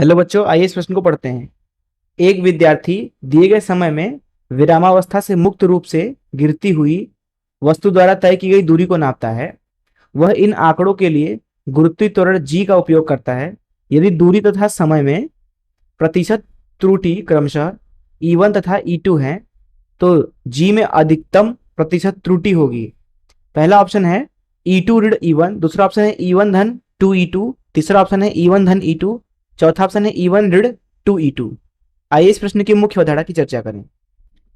Hello बच्चों, आइए इस प्रश्न को पढ़ते हैं। एक विद्यार्थी दिए गए समय में विरामावस्था से मुक्त रूप से गिरती हुई वस्तु द्वारा तय की गई दूरी को नापता है। वह इन आंकड़ों के लिए गुरुत्वीय त्वरण g का उपयोग करता है। यदि दूरी तथा समय में प्रतिशत त्रुटि क्रमशः E1 तथा E2 है तो g में अधिकतम प्रतिशत त्रुटि होगी। पहला ऑप्शन है E2 ऋण E1, दूसरा ऑप्शन है E1 धन 2E2, तीसरा ऑप्शन है E1 धन E2, चौथा ऑप्शन है E1 ऋण 2E2। आइए इस प्रश्न की मुख्य अवधारणा की चर्चा करें।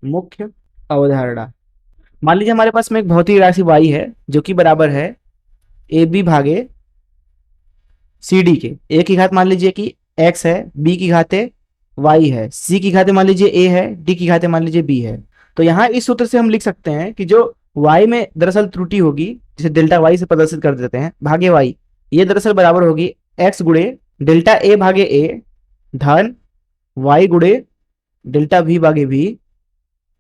मुख्य अवधारणा, मान लीजिए हमारे पास में एक भौतिक राशि y है जो कि बराबर है ए बी भागे सी डी के। ए की घात मान लीजिए कि x है, b की घाते y है, c की घाते मान लीजिए a है, d की घाते मान लीजिए b है। तो यहाँ इस सूत्र से हम लिख सकते हैं कि जो y में दरअसल त्रुटि होगी, जिसे डेल्टा y से प्रदर्शित कर देते हैं, भागे y, ये दरअसल बराबर होगी x गुणे डेल्टा a भागे a धन y गुणे डेल्टा v भागे v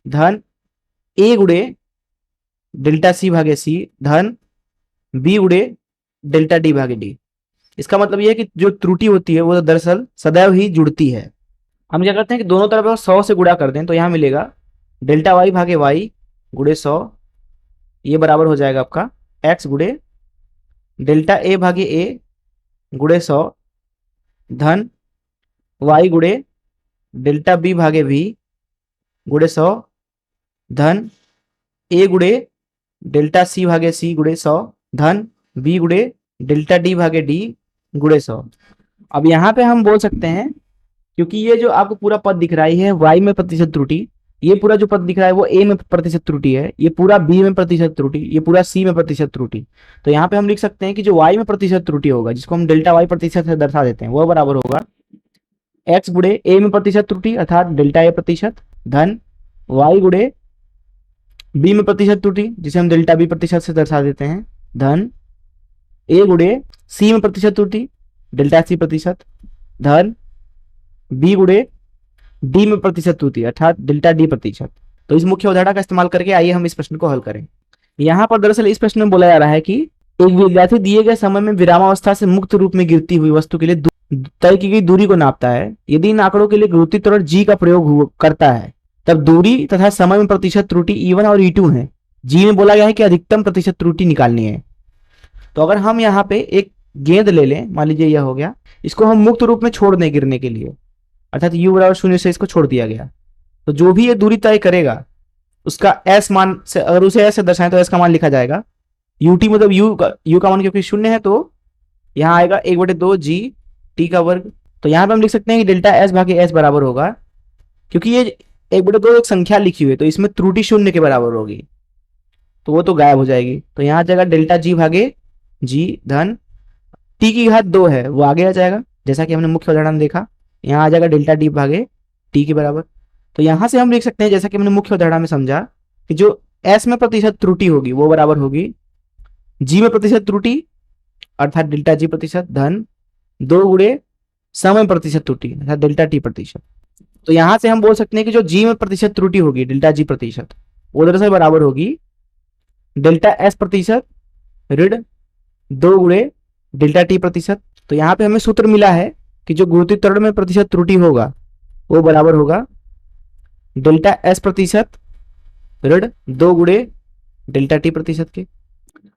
धन a गुणे डेल्टा c भागे c धन b गुणे डेल्टा d भागे d। इसका मतलब यह है कि जो त्रुटि होती है वो दरअसल सदैव ही जुड़ती है। हम क्या करते हैं कि दोनों तरफ 100 से गुणा कर दें तो यहाँ मिलेगा डेल्टा y भागे y गुणे 100, ये बराबर हो जाएगा आपका x गुणे डेल्टा a भागे a गुणे 100 धन y गुणे डेल्टा b भागे v गुणे 100 धन a गुणे डेल्टा c भागे c गुणे 100 धन b गुणे डेल्टा d भागे d गुणे 100। अब यहाँ पे हम बोल सकते हैं, क्योंकि ये जो आपको पूरा पद दिख रहा है y में प्रतिशत त्रुटि, ये पूरा जो पद दिख रहा है वो a में प्रतिशत त्रुटि है, ये पूरा b में प्रतिशत त्रुटि, ये पूरा c में प्रतिशत त्रुटि। तो यहाँ पे हम लिख सकते हैं कि जो y में प्रतिशत त्रुटि होगा, जिसको हम डेल्टा y प्रतिशत से दर्शा देते हैं, वो बराबर होगा x गुणे a में प्रतिशत त्रुटि अर्थात डेल्टा a प्रतिशत धन y गुणे b में प्रतिशत त्रुटि, जिसे हम डेल्टा b प्रतिशत से दर्शा देते हैं, धन a गुणे c में प्रतिशत त्रुटि डेल्टा c प्रतिशत धन b गुणे d में प्रतिशत त्रुटि अर्थात डेल्टा d प्रतिशत। तो इस मुख्य अवधारणा का इस्तेमाल करके आइए हम इस प्रश्न को हल करें। यहाँ पर दरअसल इस प्रश्न में बोला जा रहा है कि एक विद्यार्थी दिए गए समय में विरामावस्था से मुक्त रूप में गिरती हुई वस्तु के लिए तय की गई दूरी को नापता है। यदि इन आंकड़ों के लिए गुरुत्वीय त्वरण g का प्रयोग करता है तब दूरी तथा समय में प्रतिशत त्रुटि E1 और E2 है। g में बोला गया है कि अधिकतम प्रतिशत त्रुटि निकालनी है। तो अगर हम यहाँ पे एक गेंद ले लें, मान लीजिए यह हो गया, इसको हम मुक्त रूप में छोड़ दें गिरने के लिए, अर्थात u बराबर 0 से इसको छोड़ दिया गया, तो जो भी ये दूरी तय करेगा उसका s मान से, अगर उसे s से दर्शाएं तो s का मान लिखा जाएगा ut, मतलब u का मान क्योंकि 0 है तो यहाँ आएगा 1/2 g t का वर्ग। तो यहाँ पे हम लिख सकते हैं कि डेल्टा s भागे s बराबर होगा, क्योंकि ये 1/2 एक संख्या लिखी हुई है तो इसमें त्रुटि 0 के बराबर होगी, तो वो तो गायब हो जाएगी। तो यहाँ आ जाएगा डेल्टा g भागे g धन t की घात 2 है वो आगे आ जाएगा, जैसा कि हमने मुख्य उदाहरण में देखा, यहाँ आ जाएगा डेल्टा d भागे t के बराबर। तो यहाँ से हम लिख सकते हैं, जैसा कि हमने मुख्य उदाहरण में समझा, कि जो s में प्रतिशत त्रुटि होगी वो बराबर होगी g में प्रतिशत त्रुटि अर्थात डेल्टा g प्रतिशत धन 2 गुणे समय प्रतिशत त्रुटि अर्थात डेल्टा t प्रतिशत। तो यहाँ से हम बोल सकते हैं कि जो g में प्रतिशत त्रुटि होगी डेल्टा g प्रतिशत, वो दरअसल बराबर होगी डेल्टा s प्रतिशत ऋण 2 गुणे डेल्टा t प्रतिशत। तो यहाँ पे हमें सूत्र मिला है कि जो गुरुत्वीय त्वरण में प्रतिशत त्रुटि होगा वो बराबर होगा डेल्टा s प्रतिशत ऋण 2 गुणे डेल्टा t प्रतिशत के।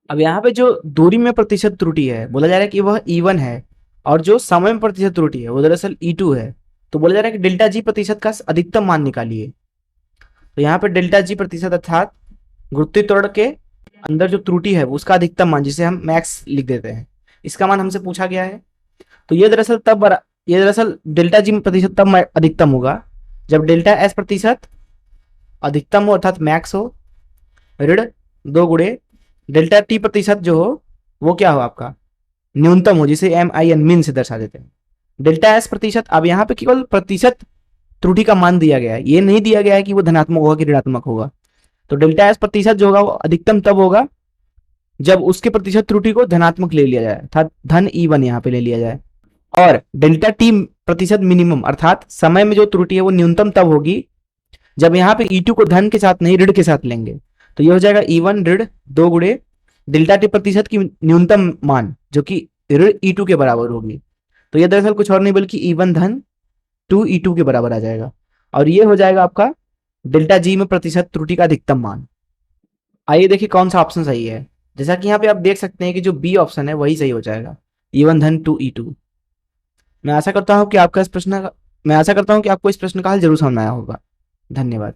अब यहाँ पे जो दूरी में प्रतिशत त्रुटि है बोला जा रहा है कि वह E1 है, और जो समय में प्रतिशत त्रुटि है वो दरअसल E2 है। तो बोला जा रहा है कि डेल्टा g प्रतिशत का अधिकतम मान निकालिए। तो यहाँ पे डेल्टा g प्रतिशत अर्थात गुरुत्वीय त्वरण के अंदर जो त्रुटि है उसका अधिकतम मान, जिसे हम मैक्स लिख देते हैं, इसका मान हमसे पूछा गया है। तो ये दरअसल डेल्टा g प्रतिशत तब अधिकतम होगा जब डेल्टा s प्रतिशत अधिकतम हो अर्थात मैक्स हो, ऋण 2 गुणे डेल्टा t प्रतिशत जो हो वो क्या हो आपका न्यूनतम हो, जिसे MIN मिन से दर्शा देते हैं। डेल्टा s प्रतिशत, अब यहाँ पे केवल प्रतिशत त्रुटि का मान दिया गया है, ये नहीं दिया गया है कि वो धनात्मक होगा कि ऋणात्मक होगा। तो डेल्टा s प्रतिशत जो होगा वो अधिकतम तब होगा जब उसके प्रतिशत त्रुटि को धनात्मक ले लिया जाए अर्थात धन E1 यहाँ पे ले लिया जाए, और डेल्टा t प्रतिशत मिनिमम अर्थात समय में जो त्रुटि है वो न्यूनतम तब होगी जब यहाँ पे E2 को धन के साथ नहीं ऋण के साथ लेंगे। तो ये हो जाएगा E1 ऋण 2 गुणे डेल्टा t प्रतिशत की न्यूनतम मान जो कि ऋण E2 के बराबर होगी। तो तो ये दरअसल कुछ और नहीं बल्कि E1 धन 2E2 के बराबर आ जाएगा, और ये हो जाएगा आपका डेल्टा जी में प्रतिशत त्रुटि का अधिकतम मान। आइए देखिए कौन सा ऑप्शन सही है। जैसा कि यहाँ पे आप देख सकते हैं कि जो बी ऑप्शन है वही सही हो जाएगा, E1 धन 2E2। मैं आशा करता हूँ कि आपको इस प्रश्न का हल जरूर समझ में आया होगा। धन्यवाद।